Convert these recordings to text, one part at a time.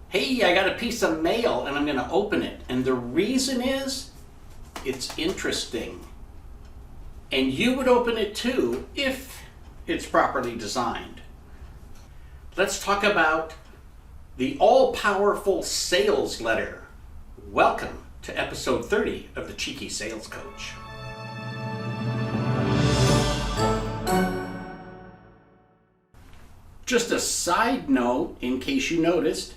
Hey, I got a piece of mail and I'm going to open it. And the reason is, it's interesting. And you would open it too if it's properly designed. Let's talk about the all-powerful sales letter. Welcome to episode 30 of the Cheeky Sales Coach. Just a side note, in case you noticed,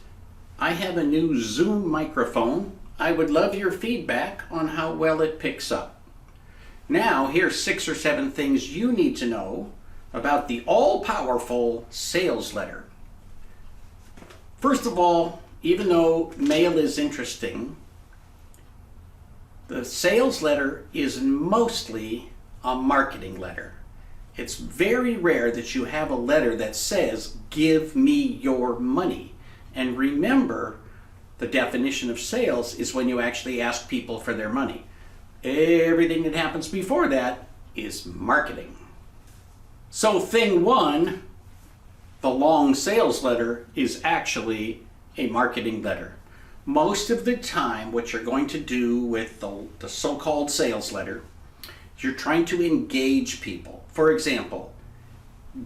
I have a new Zoom microphone. I would love your feedback on how well it picks up. Now, here's 6 or 7 things you need to know about the all-powerful sales letter. First of all, even though mail is interesting, the sales letter is mostly a marketing letter. It's very rare that you have a letter that says, "Give me your money." And remember, the definition of sales is when you actually ask people for their money. Everything that happens before that is marketing. So thing one, the long sales letter is actually a marketing letter. Most of the time, what you're going to do with the so-called sales letter, you're trying to engage people. For example,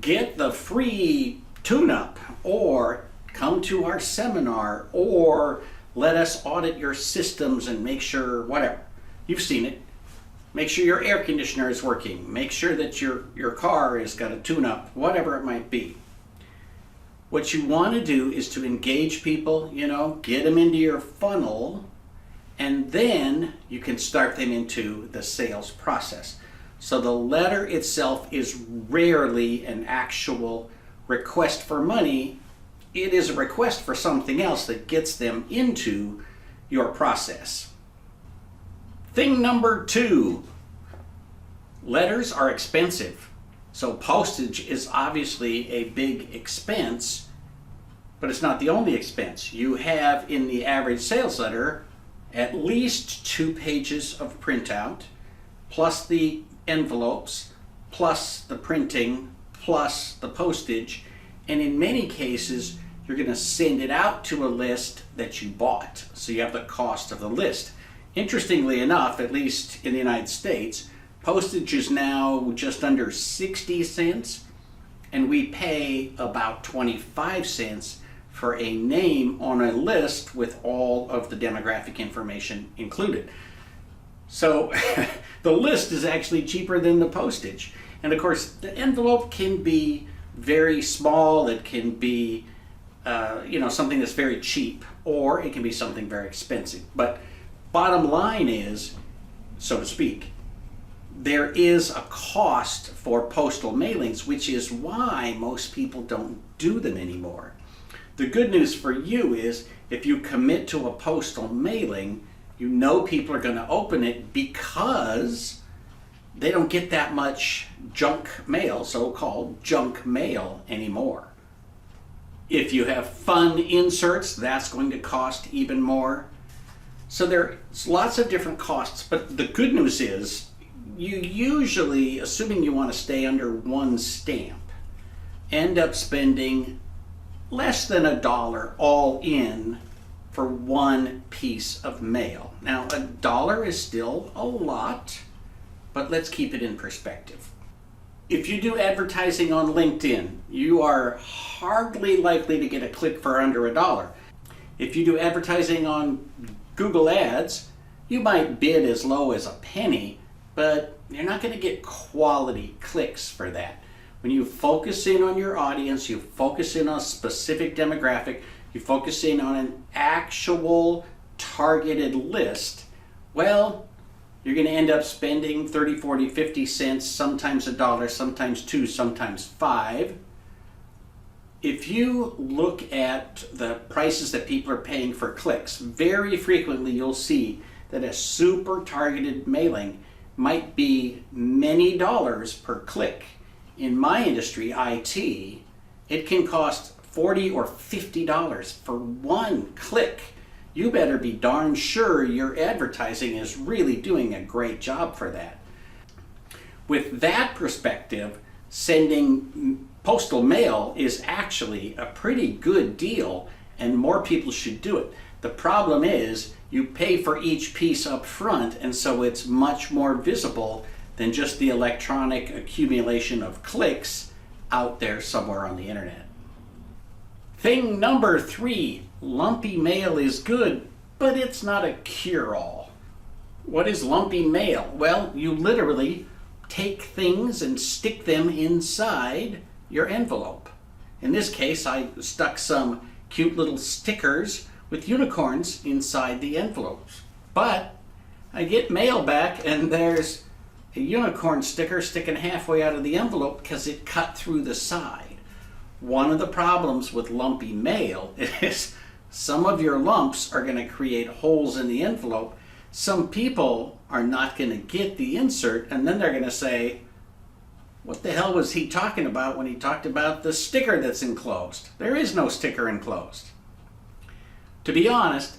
get the free tune-up, or come to our seminar, or let us audit your systems and make sure whatever. You've seen it. Make sure your air conditioner is working. Make sure that your car has got a tune-up, whatever it might be. What you want to do is to engage people, get them into your funnel, and then you can start them into the sales process. So the letter itself is rarely an actual request for money. It is a request for something else that gets them into your process. Thing number 2, letters are expensive. So postage is obviously a big expense, but it's not the only expense. You have in the average sales letter at least 2 pages of printout, plus the envelopes, plus the printing, plus the postage, and in many cases you're going to send it out to a list that you bought, so you have the cost of the list. Interestingly enough, at least in the United States, postage is now just under 60 cents, and we pay about 25 cents for a name on a list with all of the demographic information included. So the list is actually cheaper than the postage. And of course, the envelope can be very small. It can be something that's very cheap, or it can be something very expensive. But bottom line is, so to speak, there is a cost for postal mailings, which is why most people don't do them anymore. The good news for you is, if you commit to a postal mailing, you know people are going to open it because they don't get that much junk mail, so-called junk mail, anymore. If you have fun inserts, that's going to cost even more. So there's lots of different costs, but the good news is, you usually, assuming you want to stay under one stamp, end up spending less than $1 all in for one piece of mail. Now, $1 is still a lot, but let's keep it in perspective. If you do advertising on LinkedIn, you are hardly likely to get a click for under $1. If you do advertising on Google Ads, you might bid as low as a penny, but you're not going to get quality clicks for that. When you focus in on your audience, you focus in on a specific demographic, you focus in on an actual targeted list, well, you're going to end up spending 30, 40, 50 cents, sometimes $1, sometimes $2, sometimes $5. If you look at the prices that people are paying for clicks, very frequently you'll see that a super targeted mailing might be many dollars per click. In my industry, IT, it can cost $40 or $50 for one click. You better be darn sure your advertising is really doing a great job for that. With that perspective, sending postal mail is actually a pretty good deal and more people should do it. The problem is you pay for each piece up front, and so it's much more visible than just the electronic accumulation of clicks out there somewhere on the internet. Thing number 3, lumpy mail is good, but it's not a cure-all. What is lumpy mail? Well, you literally take things and stick them inside your envelope. In this case, I stuck some cute little stickers with unicorns inside the envelopes. But I get mail back and there's a unicorn sticker sticking halfway out of the envelope because it cut through the side. One of the problems with lumpy mail is some of your lumps are going to create holes in the envelope. Some people are not going to get the insert, and then they're going to say, what the hell was he talking about when he talked about the sticker that's enclosed? There is no sticker enclosed. To be honest,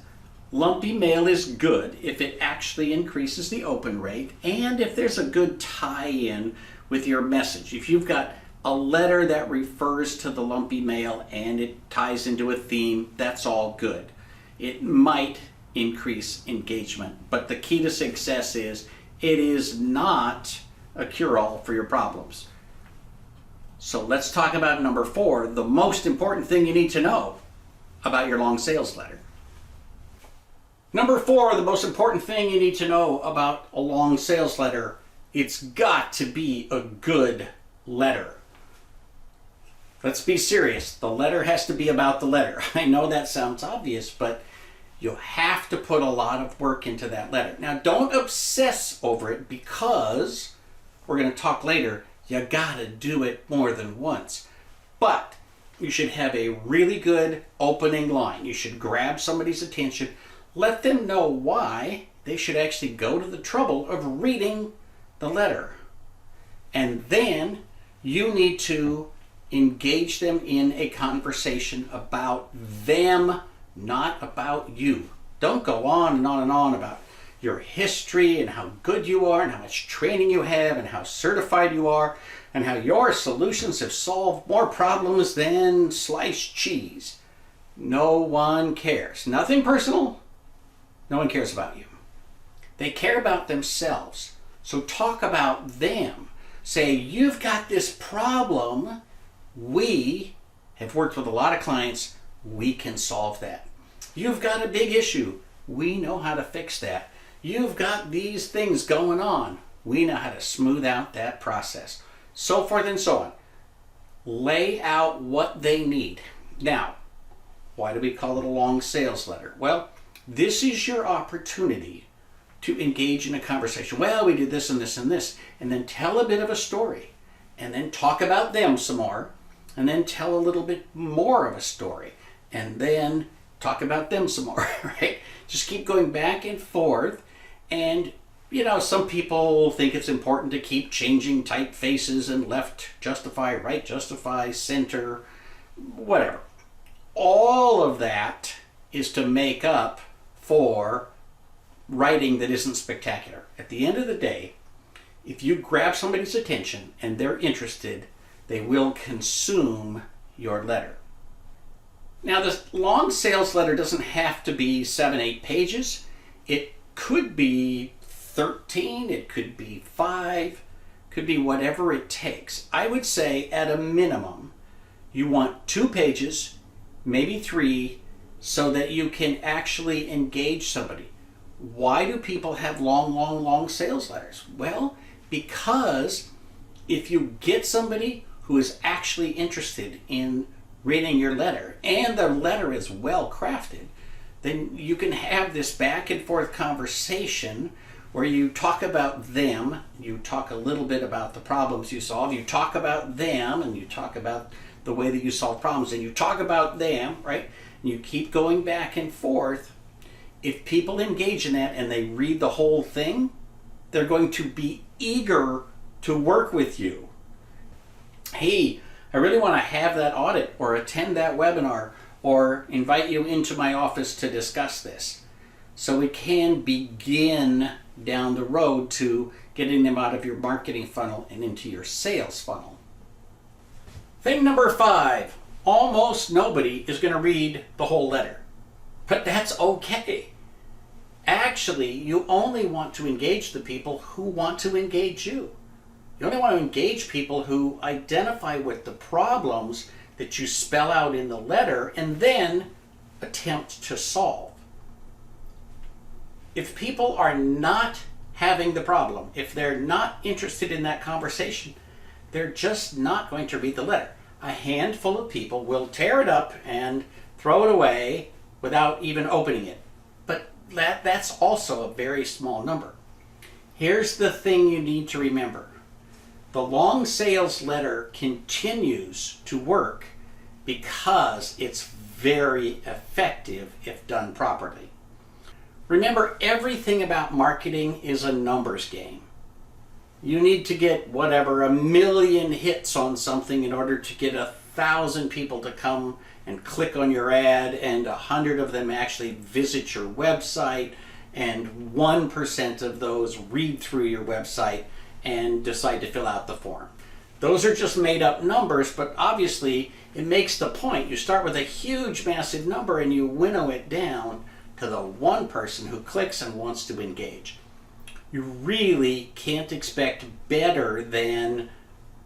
lumpy mail is good if it actually increases the open rate and if there's a good tie-in with your message. If you've got a letter that refers to the lumpy mail and it ties into a theme, that's all good. It might increase engagement, but the key to success is it is not a cure-all for your problems. So let's talk about number 4, the most important thing you need to know about your long sales letter. Number 4, the most important thing you need to know about a long sales letter, it's got to be a good letter. Let's be serious. The letter has to be about the letter. I know that sounds obvious, but you have to put a lot of work into that letter. Now, don't obsess over it because we're going to talk later. You got to do it more than once. But you should have a really good opening line. You should grab somebody's attention. Let them know why they should actually go to the trouble of reading the letter. And then you need to engage them in a conversation about them, not about you. Don't go on and on and on about your history and how good you are and how much training you have and how certified you are and how your solutions have solved more problems than sliced cheese. No one cares. Nothing personal. No one cares about you. They care about themselves. So talk about them. Say, you've got this problem. We have worked with a lot of clients. We can solve that. You've got a big issue. We know how to fix that. You've got these things going on. We know how to smooth out that process. So forth and so on. Lay out what they need. Now, why do we call it a long sales letter? Well, this is your opportunity to engage in a conversation. Well, we did this and this and this. And then tell a bit of a story. And then talk about them some more. And then tell a little bit more of a story. And then talk about them some more, right? Just keep going back and forth. And, some people think it's important to keep changing typefaces and left justify, right justify, center, whatever. All of that is to make up for writing that isn't spectacular. At the end of the day, if you grab somebody's attention and they're interested, they will consume your letter. Now, this long sales letter doesn't have to be 7-8 pages. It could be 13, it could be 5, could be whatever it takes. I would say at a minimum, you want 2 pages, maybe 3, so that you can actually engage somebody. Why do people have long sales letters? Well, because if you get somebody who is actually interested in reading your letter and the letter is well crafted, then you can have this back and forth conversation where you talk about them, you talk a little bit about the problems you solve, you talk about them and you talk about the way that you solve problems and you talk about them, right? And you keep going back and forth. If people engage in that and they read the whole thing, they're going to be eager to work with you. Hey, I really want to have that audit or attend that webinar or invite you into my office to discuss this. So we can begin down the road to getting them out of your marketing funnel and into your sales funnel. Thing number 5, almost nobody is going to read the whole letter. But that's okay. Actually, you only want to engage the people who want to engage you. You only want to engage people who identify with the problems that you spell out in the letter and then attempt to solve. If people are not having the problem, if they're not interested in that conversation, they're just not going to read the letter. A handful of people will tear it up and throw it away without even opening it. But that's also a very small number. Here's the thing you need to remember. The long sales letter continues to work because it's very effective if done properly. Remember, everything about marketing is a numbers game. You need to get whatever, 1 million hits on something in order to get 1,000 people to come and click on your ad, and 100 of them actually visit your website, and 1% of those read through your website and decide to fill out the form. Those are just made up numbers, but obviously it makes the point. You start with a huge, massive number and you winnow it down to the one person who clicks and wants to engage. You really can't expect better than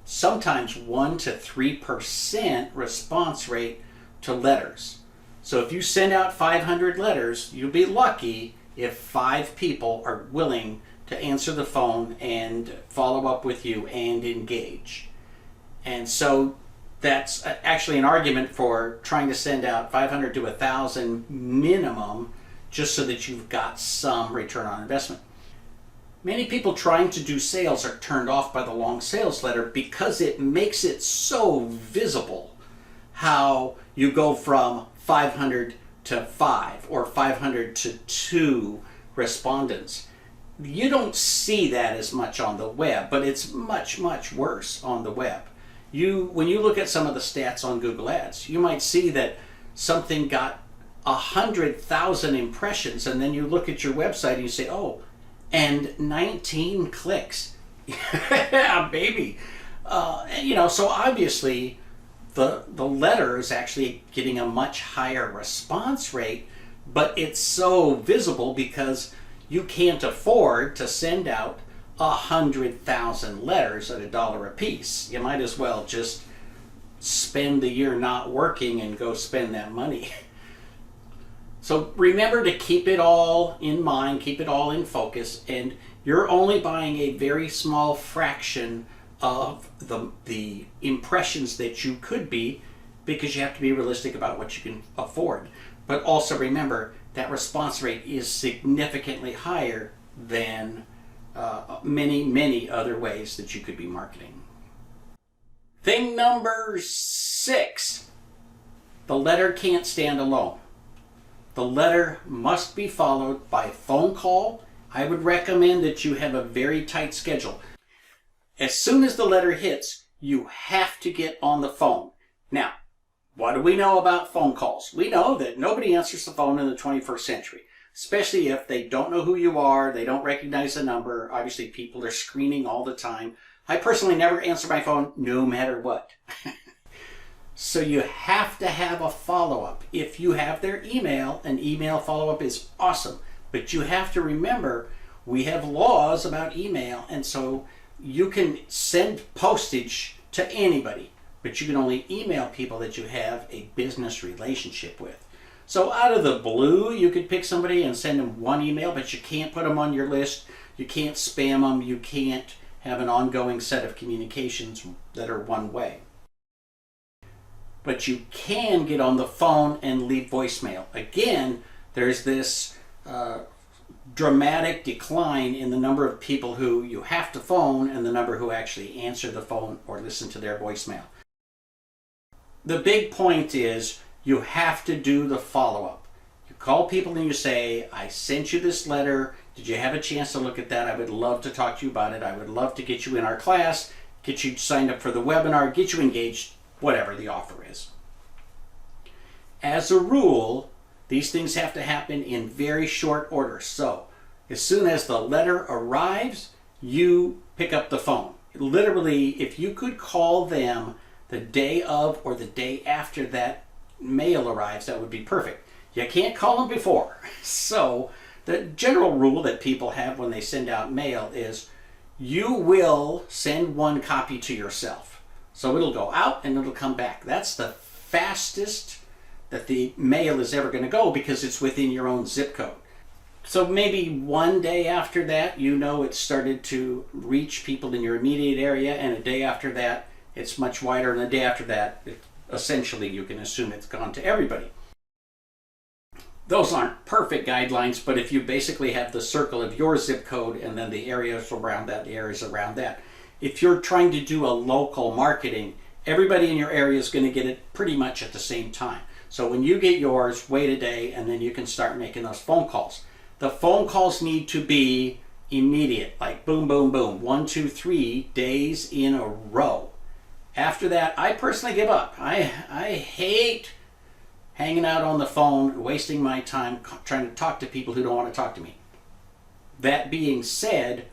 sometimes 1 to 3% response rate to letters. So if you send out 500 letters, you'll be lucky if 5 people are willing to answer the phone and follow up with you and engage. And so that's actually an argument for trying to send out 500 to 1,000 minimum, just so that you've got some return on investment. Many people trying to do sales are turned off by the long sales letter because it makes it so visible how you go from 500 to 5 or 500 to 2 respondents. You don't see that as much on the web, but it's much, much worse on the web. When you look at some of the stats on Google Ads, you might see that something got 100,000 impressions, and then you look at your website and you say, oh, and 19 clicks. Yeah, baby. So obviously the letter is actually getting a much higher response rate, but it's so visible because you can't afford to send out 100,000 letters at $1 a piece. You might as well just spend the year not working and go spend that money. So remember to keep it all in mind, keep it all in focus, and you're only buying a very small fraction of the impressions that you could be, because you have to be realistic about what you can afford. But also remember that response rate is significantly higher than many, many other ways that you could be marketing. Thing number 6, the letter can't stand alone. The letter must be followed by phone call. I would recommend that you have a very tight schedule. As soon as the letter hits, you have to get on the phone. Now, what do we know about phone calls? We know that nobody answers the phone in the 21st century, especially if they don't know who you are, they don't recognize the number. Obviously, people are screening all the time. I personally never answer my phone no matter what. So you have to have a follow-up. If you have their email, an email follow-up is awesome. But you have to remember, we have laws about email, and so you can send postage to anybody, but you can only email people that you have a business relationship with. So out of the blue, you could pick somebody and send them one email, but you can't put them on your list. You can't spam them. You can't have an ongoing set of communications that are one way. But you can get on the phone and leave voicemail. Again, there's this dramatic decline in the number of people who you have to phone and the number who actually answer the phone or listen to their voicemail. The big point is you have to do the follow-up. You call people and you say, I sent you this letter. Did you have a chance to look at that? I would love to talk to you about it. I would love to get you in our class, get you signed up for the webinar, get you engaged, whatever the offer is. As a rule, these things have to happen in very short order. So as soon as the letter arrives, you pick up the phone. Literally, if you could call them the day of or the day after that mail arrives, that would be perfect. You can't call them before. So the general rule that people have when they send out mail is you will send one copy to yourself. So it'll go out and it'll come back. That's the fastest that the mail is ever going to go because it's within your own zip code. So maybe one day after that, you know it started to reach people in your immediate area, and a day after that, it's much wider, and the day after that, essentially you can assume it's gone to everybody. Those aren't perfect guidelines, but if you basically have the circle of your zip code and then the areas around that, the areas around that, if you're trying to do a local marketing, everybody in your area is going to get it pretty much at the same time. So when you get yours, wait a day, and then you can start making those phone calls. The phone calls need to be immediate, like boom, boom, boom, 1, 2, 3 days in a row. After that, I personally give up. I hate hanging out on the phone, wasting my time trying to talk to people who don't want to talk to me. That being said,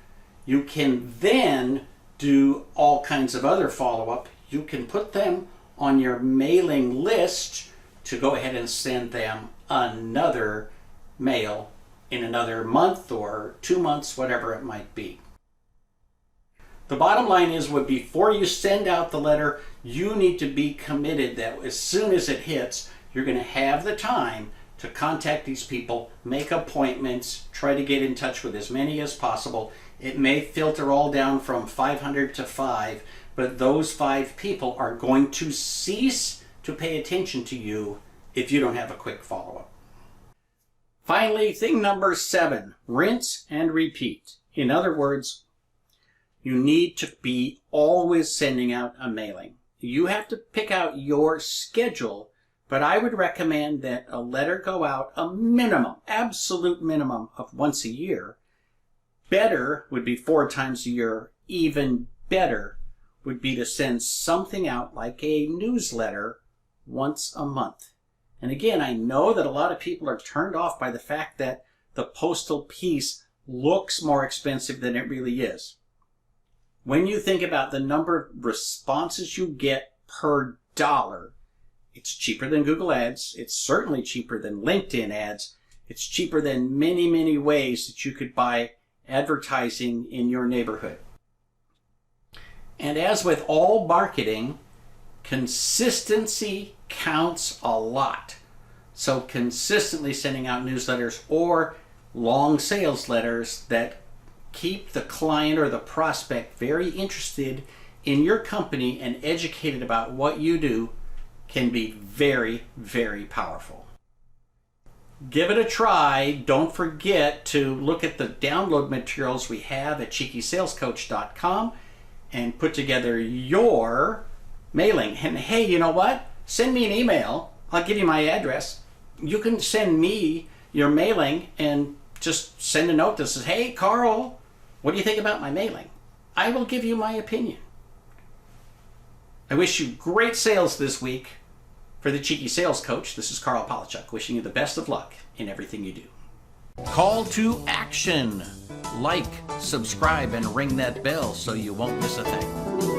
you can then do all kinds of other follow-up. You can put them on your mailing list to go ahead and send them another mail in another month or 2 months, whatever it might be. The bottom line is, before you send out the letter, you need to be committed that as soon as it hits, you're going to have the time to contact these people, make appointments, try to get in touch with as many as possible. It may filter all down from 500 to 5, but those 5 people are going to cease to pay attention to you if you don't have a quick follow-up. Finally, thing number 7, rinse and repeat. In other words, you need to be always sending out a mailing. You have to pick out your schedule, but I would recommend that a letter go out a minimum, absolute minimum of once a year. Better would be 4 times a year. Even better would be to send something out like a newsletter once a month. And again, I know that a lot of people are turned off by the fact that the postal piece looks more expensive than it really is. When you think about the number of responses you get per dollar, it's cheaper than Google Ads. It's certainly cheaper than LinkedIn ads. It's cheaper than many, many ways that you could buy advertising in your neighborhood. And as with all marketing, consistency counts a lot. So consistently sending out newsletters or long sales letters that keep the client or the prospect very interested in your company and educated about what you do can be very, very powerful. Give it a try. Don't forget to look at the download materials we have at cheekysalescoach.com and put together your mailing. And hey, you know what? Send me an email. I'll give you my address. You can send me your mailing and just send a note that says, hey, Karl, what do you think about my mailing? I will give you my opinion. I wish you great sales this week. For the Cheeky Sales Coach, this is Karl Palachuk, wishing you the best of luck in everything you do. Call to action. Like, subscribe, and ring that bell so you won't miss a thing.